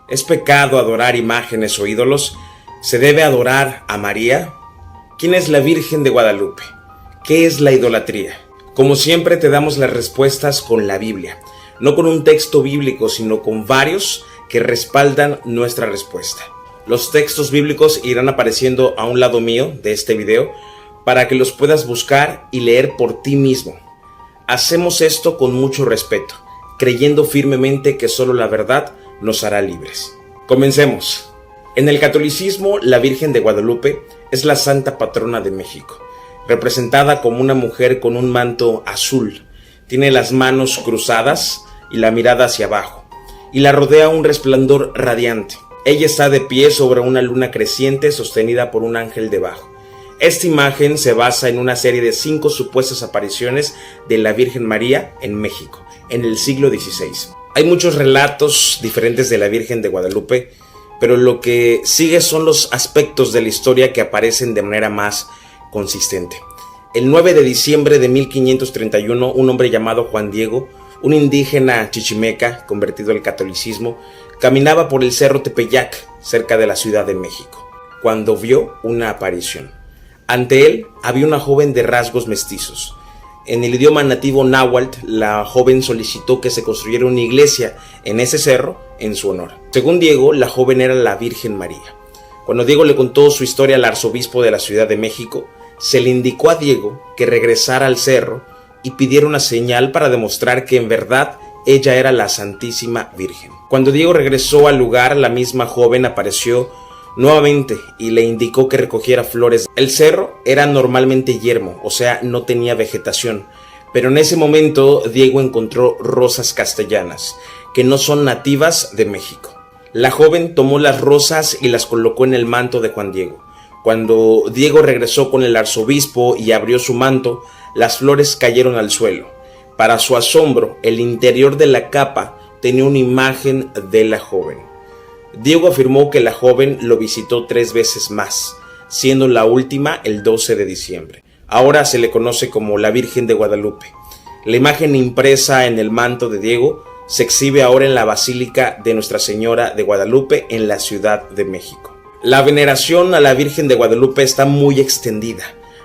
¿Es pecado adorar imágenes o ídolos? ¿Se debe adorar a María? ¿Quién es la Virgen de Guadalupe? ¿Qué es la idolatría? Como siempre te damos las respuestas con la Biblia, no con un texto bíblico, sino con varios que respaldan nuestra respuesta. Los textos bíblicos irán apareciendo a un lado mío de este video para que los puedas buscar y leer por ti mismo. Hacemos esto con mucho respeto, creyendo firmemente que solo la verdad nos hará libres. Comencemos. En el catolicismo, la Virgen de Guadalupe es la santa patrona de México, representada como una mujer con un manto azul. Tiene las manos cruzadas y la mirada hacia abajo, y la rodea un resplandor radiante. Ella está de pie sobre una luna creciente sostenida por un ángel debajo. Esta imagen se basa en una serie de 5 supuestas apariciones de la Virgen María en México, en el siglo XVI. Hay muchos relatos diferentes de la Virgen de Guadalupe, pero lo que sigue son los aspectos de la historia que aparecen de manera más consistente. El 9 de diciembre de 1531, un hombre llamado Juan Diego, un indígena chichimeca convertido al catolicismo, caminaba por el cerro Tepeyac, cerca de la Ciudad de México, cuando vio una aparición. Ante él había una joven de rasgos mestizos. En el idioma nativo náhuatl, la joven solicitó que se construyera una iglesia en ese cerro en su honor. Según Diego, la joven era la Virgen María. Cuando Diego le contó su historia al arzobispo de la Ciudad de México, se le indicó a Diego que regresara al cerro y pidiera una señal para demostrar que en verdad ella era la Santísima Virgen. Cuando Diego regresó al lugar, la misma joven apareció nuevamente y le indicó que recogiera flores. El cerro era normalmente yermo, o sea, no tenía vegetación, pero en ese momento Diego encontró rosas castellanas, que no son nativas de México. La joven tomó las rosas y las colocó en el manto de Juan Diego. Cuando Diego regresó con el arzobispo y abrió su manto, las flores cayeron al suelo. Para su asombro, el interior de la capa tenía una imagen de la joven. Diego afirmó que la joven lo visitó 3 veces más, siendo la última el 12 de diciembre. Ahora se le conoce como la Virgen de Guadalupe. La imagen impresa en el manto de Diego se exhibe ahora en la Basílica de Nuestra Señora de Guadalupe en la Ciudad de México. La veneración a la Virgen de Guadalupe está muy extendida.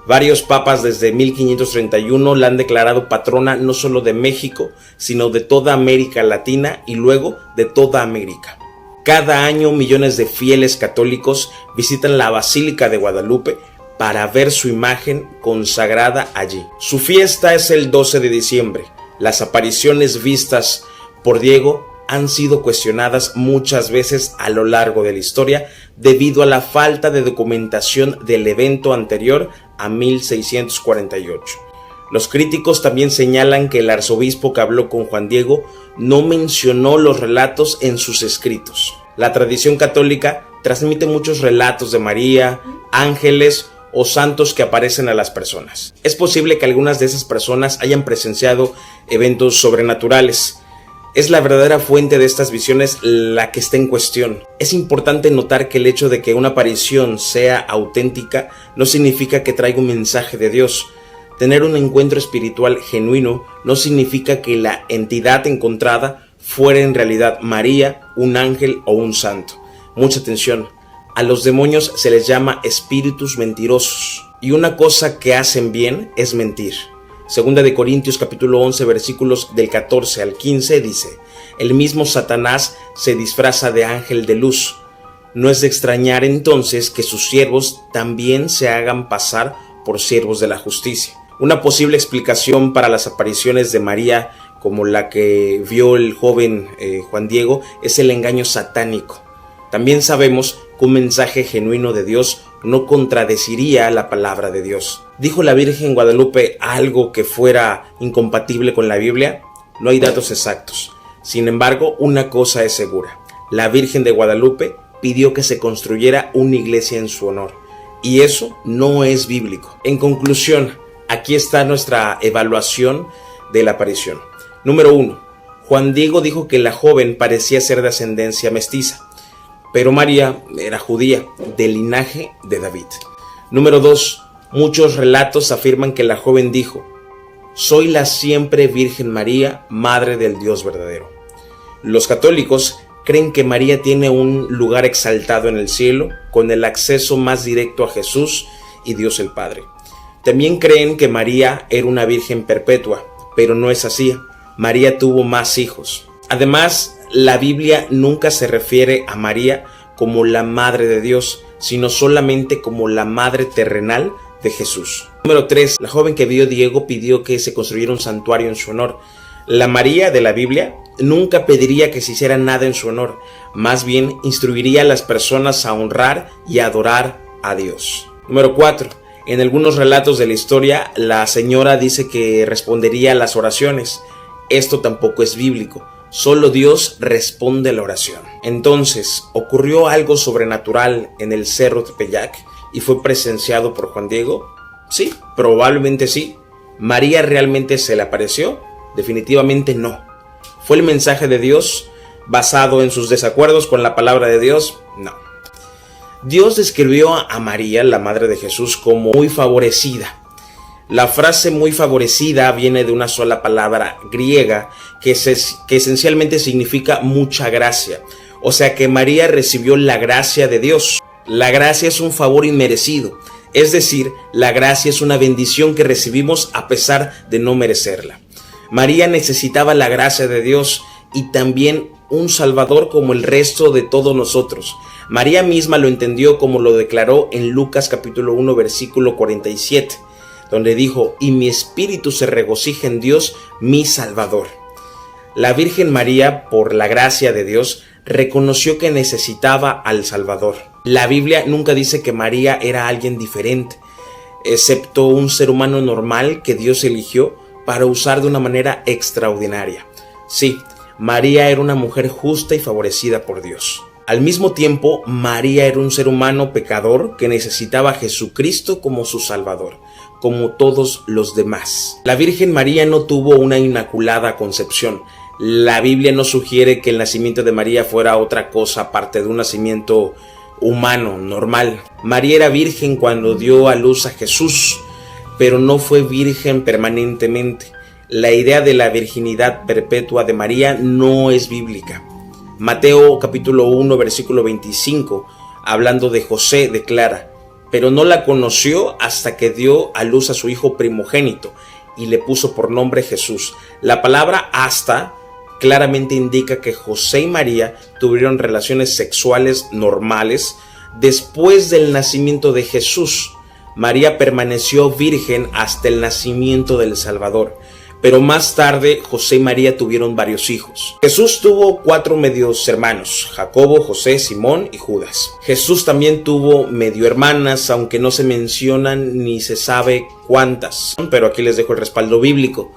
Varios papas desde 1531 la han declarado patrona no solo de México, sino de toda América Latina y luego de toda América. Cada año millones de fieles católicos visitan la Basílica de Guadalupe para ver su imagen consagrada allí. Su fiesta es el 12 de diciembre. Las apariciones vistas por Diego han sido cuestionadas muchas veces a lo largo de la historia debido a la falta de documentación del evento anterior a 1648. Los críticos también señalan que el arzobispo que habló con Juan Diego no mencionó los relatos en sus escritos. La tradición católica transmite muchos relatos de María, ángeles o santos que aparecen a las personas. Es posible que algunas de esas personas hayan presenciado eventos sobrenaturales. Es la verdadera fuente de estas visiones la que está en cuestión. Es importante notar que el hecho de que una aparición sea auténtica no significa que traiga un mensaje de Dios. Tener un encuentro espiritual genuino no significa que la entidad encontrada fuera en realidad María, un ángel o un santo. Mucha atención, a los demonios se les llama espíritus mentirosos, y una cosa que hacen bien es mentir. Segunda de Corintios capítulo 11 versículos del 14 al 15 dice: el mismo Satanás se disfraza de ángel de luz. No es de extrañar entonces que sus siervos también se hagan pasar por siervos de la justicia. Una posible explicación para las apariciones de María, como la que vio el joven Juan Diego, es el engaño satánico. También sabemos que un mensaje genuino de Dios no contradeciría la palabra de Dios. ¿Dijo la Virgen Guadalupe algo que fuera incompatible con la Biblia? No hay datos exactos. Sin embargo, una cosa es segura: la Virgen de Guadalupe pidió que se construyera una iglesia en su honor, y eso no es bíblico. En conclusión, aquí está nuestra evaluación de la aparición. Número 1. Juan Diego dijo que la joven parecía ser de ascendencia mestiza, pero María era judía, del linaje de David. Número 2. Muchos relatos afirman que la joven dijo: soy la siempre Virgen María, Madre del Dios verdadero. Los católicos creen que María tiene un lugar exaltado en el cielo, con el acceso más directo a Jesús y Dios el Padre. También creen que María era una virgen perpetua, pero no es así. María tuvo más hijos. Además, la Biblia nunca se refiere a María como la Madre de Dios, sino solamente como la Madre terrenal de Jesús. Número 3. La joven que vio Diego pidió que se construyera un santuario en su honor. La María de la Biblia nunca pediría que se hiciera nada en su honor, más bien instruiría a las personas a honrar y adorar a Dios. Número 4. En algunos relatos de la historia, la señora dice que respondería a las oraciones. Esto tampoco es bíblico. Solo Dios responde a la oración. Entonces, ¿ocurrió algo sobrenatural en el Cerro Tepeyac y fue presenciado por Juan Diego? Sí, probablemente sí. ¿María realmente se le apareció? Definitivamente no. ¿Fue el mensaje de Dios basado en sus desacuerdos con la palabra de Dios? No. Dios describió a María, la madre de Jesús, como muy favorecida. La frase muy favorecida viene de una sola palabra griega que esencialmente significa mucha gracia. O sea que María recibió la gracia de Dios. La gracia es un favor inmerecido. Es decir, la gracia es una bendición que recibimos a pesar de no merecerla. María necesitaba la gracia de Dios y también un Salvador como el resto de todos nosotros. María misma lo entendió como lo declaró en Lucas capítulo 1 versículo 47, donde dijo: y mi espíritu se regocija en Dios mi Salvador. La Virgen María, por la gracia de Dios, reconoció que necesitaba al Salvador. La Biblia nunca dice que María era alguien diferente, excepto un ser humano normal que Dios eligió para usar de una manera extraordinaria. Sí, María era una mujer justa y favorecida por Dios. Al mismo tiempo, María era un ser humano pecador que necesitaba a Jesucristo como su Salvador, como todos los demás. La Virgen María no tuvo una inmaculada concepción. La Biblia no sugiere que el nacimiento de María fuera otra cosa aparte de un nacimiento humano, normal. María era virgen cuando dio a luz a Jesús, pero no fue virgen permanentemente. La idea de la virginidad perpetua de María no es bíblica. Mateo capítulo 1 versículo 25, hablando de José, declara: pero no la conoció hasta que dio a luz a su hijo primogénito y le puso por nombre Jesús. La palabra hasta claramente indica que José y María tuvieron relaciones sexuales normales después del nacimiento de Jesús. María permaneció virgen hasta el nacimiento del Salvador, pero más tarde José y María tuvieron varios hijos. Jesús tuvo 4 medios hermanos: Jacobo, José, Simón y Judas. Jesús también tuvo medio hermanas, aunque no se mencionan ni se sabe cuántas, pero aquí les dejo el respaldo bíblico.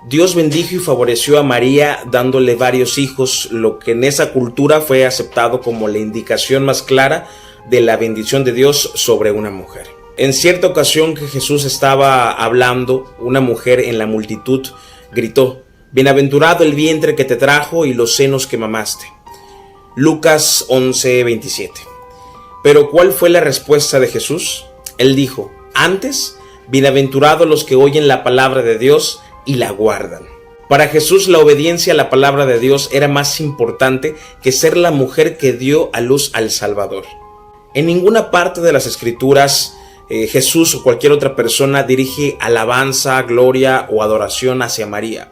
Dios bendijo y favoreció a María dándole varios hijos, lo que en esa cultura fue aceptado como la indicación más clara de la bendición de Dios sobre una mujer. En cierta ocasión que Jesús estaba hablando, una mujer en la multitud gritó: bienaventurado el vientre que te trajo y los senos que mamaste. Lucas 11:27. Pero ¿cuál fue la respuesta de Jesús? Él dijo: antes, bienaventurados los que oyen la palabra de Dios y la guardan. Para Jesús, la obediencia a la palabra de Dios era más importante que ser la mujer que dio a luz al Salvador. En ninguna parte de las Escrituras Jesús o cualquier otra persona dirige alabanza, gloria o adoración hacia María.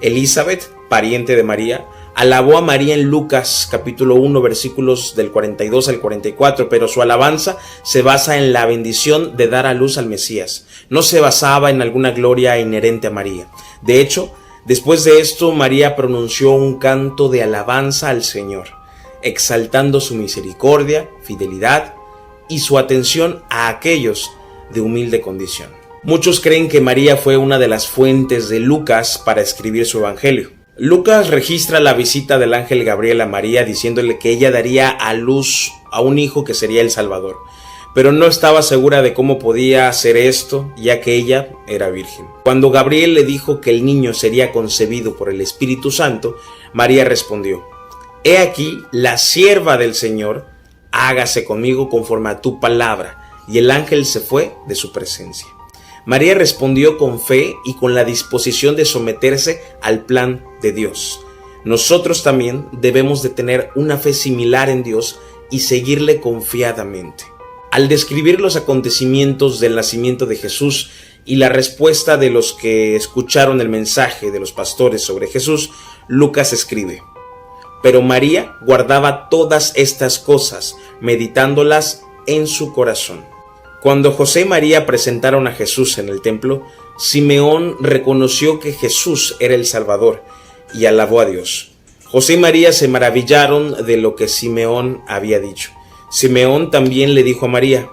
Elizabeth, pariente de María, alabó a María en Lucas capítulo 1 versículos del 42 al 44, pero su alabanza se basa en la bendición de dar a luz al Mesías. No se basaba en alguna gloria inherente a María. De hecho, después de esto, María pronunció un canto de alabanza al Señor, exaltando su misericordia, fidelidad y su atención a aquellos de humilde condición. Muchos creen que María fue una de las fuentes de Lucas para escribir su evangelio. Lucas registra la visita del ángel Gabriel a María diciéndole que ella daría a luz a un hijo que sería el Salvador, pero no estaba segura de cómo podía hacer esto, ya que ella era virgen. Cuando Gabriel le dijo que el niño sería concebido por el Espíritu Santo, María respondió: he aquí la sierva del Señor, hágase conmigo conforme a tu palabra. Y el ángel se fue de su presencia. María respondió con fe y con la disposición de someterse al plan de Dios. nosotros también debemos de tener una fe similar en Dios y seguirle confiadamente. Al describir los acontecimientos del nacimiento de Jesús y la respuesta de los que escucharon el mensaje de los pastores sobre Jesús, Lucas escribe: pero María guardaba todas estas cosas, meditándolas en su corazón. Cuando José y María presentaron a Jesús en el templo, Simeón reconoció que Jesús era el Salvador y alabó a Dios. José y María se maravillaron de lo que Simeón había dicho. Simeón también le dijo a María: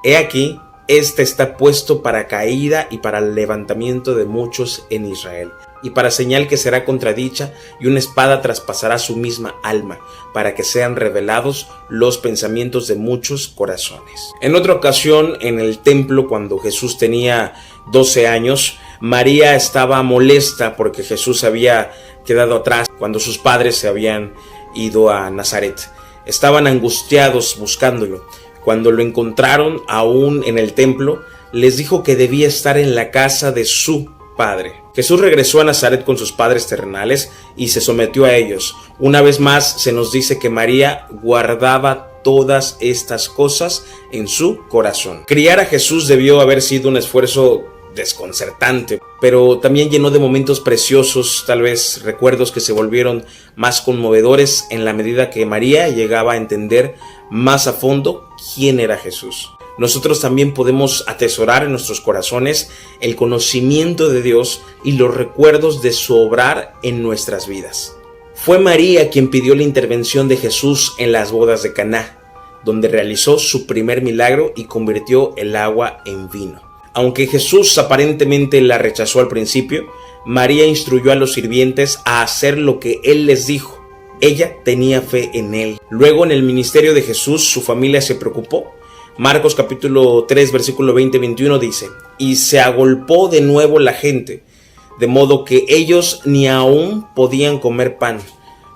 he aquí, este está puesto para caída y para el levantamiento de muchos en Israel, y para señal que será contradicha, y una espada traspasará su misma alma, para que sean revelados los pensamientos de muchos corazones. En otra ocasión, en el templo, cuando Jesús tenía 12 años, María estaba molesta porque Jesús había quedado atrás cuando sus padres se habían ido a Nazaret. Estaban angustiados buscándolo. Cuando lo encontraron aún en el templo, les dijo que debía estar en la casa de su padre. Jesús regresó a Nazaret con sus padres terrenales y se sometió a ellos. Una vez más se nos dice que María guardaba todas estas cosas en su corazón. Criar a Jesús debió haber sido un esfuerzo desconcertante, pero también llenó de momentos preciosos, tal vez recuerdos que se volvieron más conmovedores en la medida que María llegaba a entender más a fondo quién era Jesús. Nosotros también podemos atesorar en nuestros corazones el conocimiento de Dios y los recuerdos de su obrar en nuestras vidas. Fue María quien pidió la intervención de Jesús en las bodas de Caná, donde realizó su primer milagro y convirtió el agua en vino. Aunque Jesús aparentemente la rechazó al principio, María instruyó a los sirvientes a hacer lo que Él les dijo. Ella tenía fe en Él. Luego, en el ministerio de Jesús, su familia se preocupó. Marcos capítulo 3, versículo 20-21 dice: y se agolpó de nuevo la gente, de modo que ellos ni aún podían comer pan.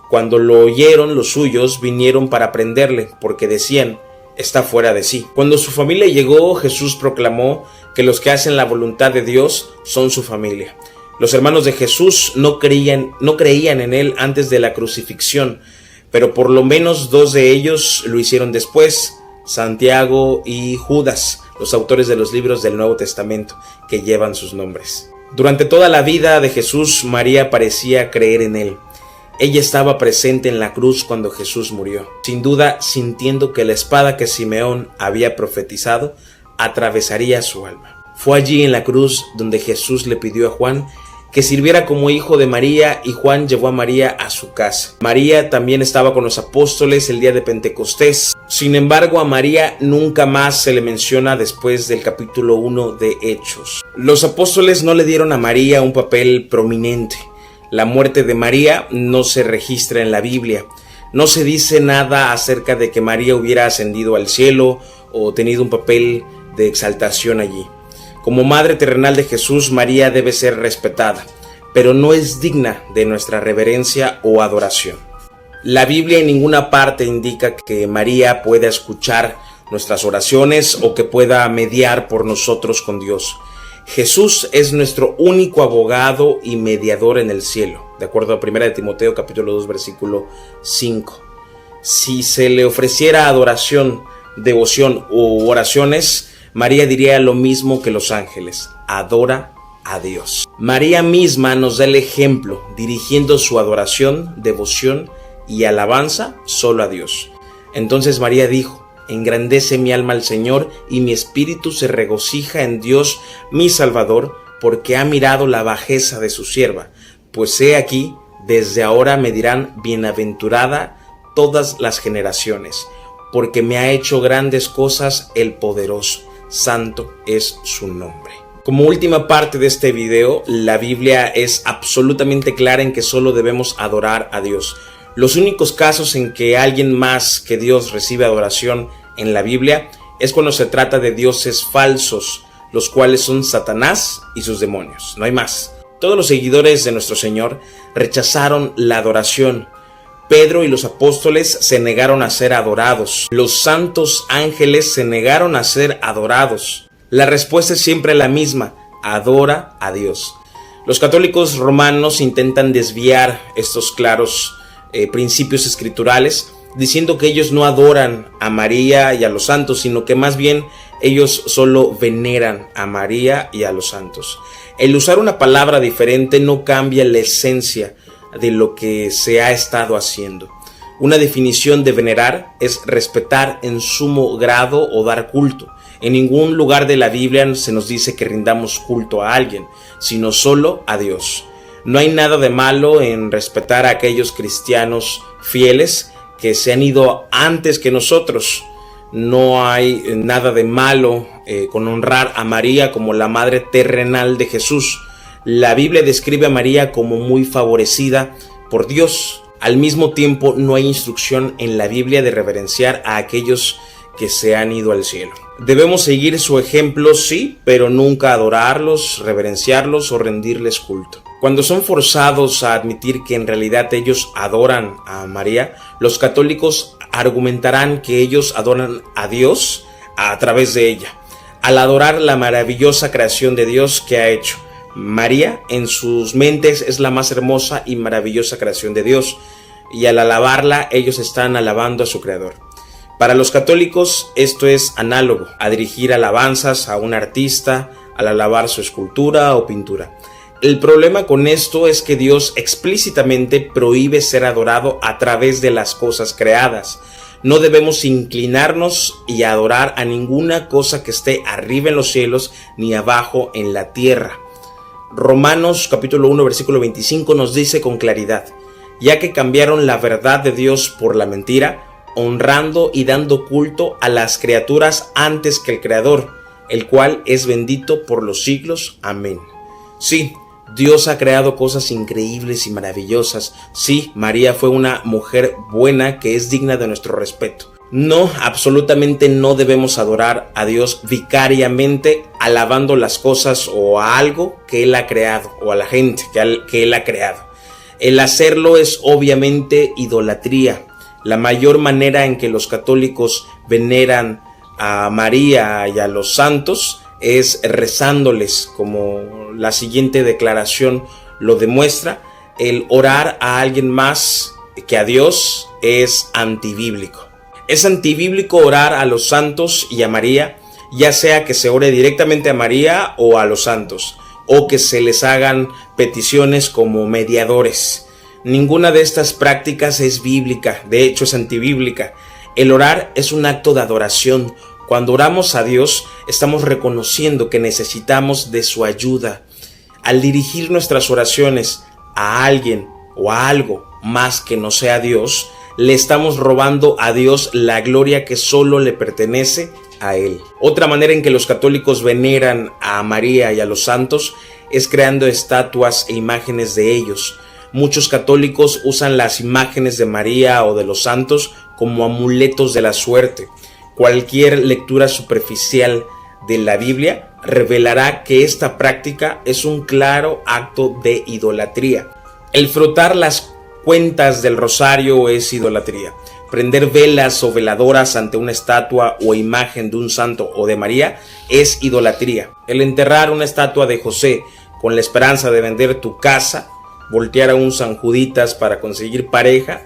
Cuando lo oyeron, los suyos vinieron para prenderle, porque decían: está fuera de sí. Cuando su familia llegó, Jesús proclamó que los que hacen la voluntad de Dios son su familia. Los hermanos de Jesús no creían en él antes de la crucifixión, pero por lo menos 2 de ellos lo hicieron después: Santiago y Judas, los autores de los libros del Nuevo Testamento que llevan sus nombres. Durante toda la vida de Jesús, María parecía creer en él. Ella estaba presente en la cruz cuando Jesús murió, sin duda sintiendo que la espada que Simeón había profetizado atravesaría su alma. Fue allí en la cruz donde Jesús le pidió a Juan que sirviera como hijo de María, y Juan llevó a María a su casa. María también estaba con los apóstoles el día de Pentecostés. Sin embargo, a María nunca más se le menciona después del capítulo 1 de Hechos. Los apóstoles no le dieron a María un papel prominente. La muerte de María no se registra en la Biblia. No se dice nada acerca de que María hubiera ascendido al cielo o tenido un papel de exaltación allí. Como madre terrenal de Jesús, María debe ser respetada, pero no es digna de nuestra reverencia o adoración. La Biblia en ninguna parte indica que María pueda escuchar nuestras oraciones o que pueda mediar por nosotros con Dios. Jesús es nuestro único abogado y mediador en el cielo, de acuerdo a 1 Timoteo capítulo 2 versículo 5. Si se le ofreciera adoración, devoción u oraciones, María diría lo mismo que los ángeles: adora a Dios. María misma nos da el ejemplo, dirigiendo su adoración, devoción y alabanza solo a Dios. Entonces María dijo: engrandece mi alma al Señor, y mi espíritu se regocija en Dios mi Salvador, porque ha mirado la bajeza de su sierva. Pues he aquí, desde ahora me dirán bienaventurada todas las generaciones, porque me ha hecho grandes cosas el poderoso. Santo es su nombre. Como última parte de este video, la Biblia es absolutamente clara en que solo debemos adorar a Dios. Los únicos casos en que alguien más que Dios recibe adoración en la Biblia es cuando se trata de dioses falsos, los cuales son Satanás y sus demonios. No hay más. Todos los seguidores de nuestro Señor rechazaron la adoración. Pedro y los apóstoles se negaron a ser adorados. Los santos ángeles se negaron a ser adorados. La respuesta es siempre la misma: adora a Dios. Los católicos romanos intentan desviar estos claros principios escriturales, diciendo que ellos no adoran a María y a los santos, sino que más bien ellos solo veneran a María y a los santos. El usar una palabra diferente no cambia la esencia de lo que se ha estado haciendo. Una definición de venerar es respetar en sumo grado o dar culto. En ningún lugar de la Biblia se nos dice que rindamos culto a alguien, sino solo a Dios. No hay nada de malo en respetar a aquellos cristianos fieles que se han ido antes que nosotros. No hay nada de malo con honrar a María como la madre terrenal de Jesús. La Biblia describe a María como muy favorecida por Dios. Al mismo tiempo, no hay instrucción en la Biblia de reverenciar a aquellos que se han ido al cielo. Debemos seguir su ejemplo, sí, pero nunca adorarlos, reverenciarlos o rendirles culto. Cuando son forzados a admitir que en realidad ellos adoran a María, los católicos argumentarán que ellos adoran a Dios a través de ella, al adorar la maravillosa creación de Dios que ha hecho. María en sus mentes es la más hermosa y maravillosa creación de Dios, y al alabarla ellos están alabando a su creador. Para los católicos esto es análogo a dirigir alabanzas a un artista al alabar su escultura o pintura. El problema con esto es que Dios explícitamente prohíbe ser adorado a través de las cosas creadas. No debemos inclinarnos y adorar a ninguna cosa que esté arriba en los cielos ni abajo en la tierra. Romanos capítulo 1 versículo 25 nos dice con claridad: ya que cambiaron la verdad de Dios por la mentira, honrando y dando culto a las criaturas antes que el Creador, el cual es bendito por los siglos. Amén. Sí, Dios ha creado cosas increíbles y maravillosas. Sí, María fue una mujer buena que es digna de nuestro respeto. No, absolutamente no debemos adorar a Dios vicariamente alabando las cosas o a algo que Él ha creado o a la gente que Él ha creado. El hacerlo es obviamente idolatría. La mayor manera en que los católicos veneran a María y a los santos es rezándoles, como la siguiente declaración lo demuestra. El orar a alguien más que a Dios es antibíblico. Es antibíblico orar a los santos y a María, ya sea que se ore directamente a María o a los santos, o que se les hagan peticiones como mediadores. Ninguna de estas prácticas es bíblica, de hecho es antibíblica. El orar es un acto de adoración. Cuando oramos a Dios, estamos reconociendo que necesitamos de su ayuda. Al dirigir nuestras oraciones a alguien o a algo más que no sea Dios, le estamos robando a Dios la gloria que solo le pertenece a Él. Otra manera en que los católicos veneran a María y a los santos es creando estatuas e imágenes de ellos. Muchos católicos usan las imágenes de María o de los santos como amuletos de la suerte. Cualquier lectura superficial de la Biblia revelará que esta práctica es un claro acto de idolatría. El frotar las cuentas del rosario es idolatría. Prender velas o veladoras ante una estatua o imagen de un santo o de María es idolatría. El enterrar una estatua de José con la esperanza de vender tu casa, voltear a un San Juditas para conseguir pareja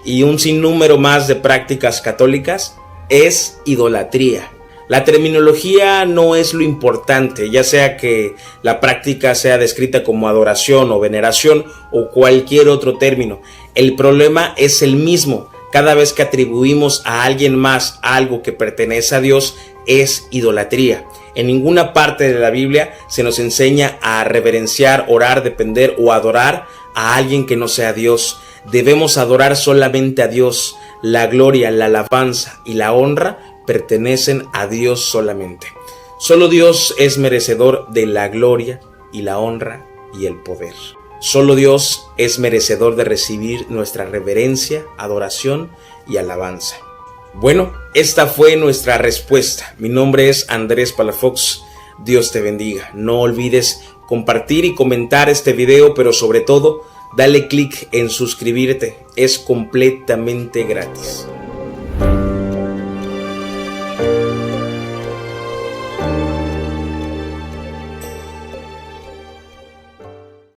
y un sinnúmero más de prácticas católicas es idolatría. La terminología no es lo importante, ya sea que la práctica sea descrita como adoración o veneración o cualquier otro término. El problema es el mismo. Cada vez que atribuimos a alguien más algo que pertenece a Dios es idolatría. En ninguna parte de la Biblia se nos enseña a reverenciar, orar, depender o adorar a alguien que no sea Dios. Debemos adorar solamente a Dios. La gloria, la alabanza y la honra pertenecen a Dios solamente. Solo Dios es merecedor de la gloria y la honra y el poder. Solo Dios es merecedor de recibir nuestra reverencia, adoración y alabanza. Bueno, esta fue nuestra respuesta. Mi nombre es Andrés Palafox. Dios te bendiga. No olvides compartir y comentar este video, pero sobre todo, dale clic en suscribirte. Es completamente gratis.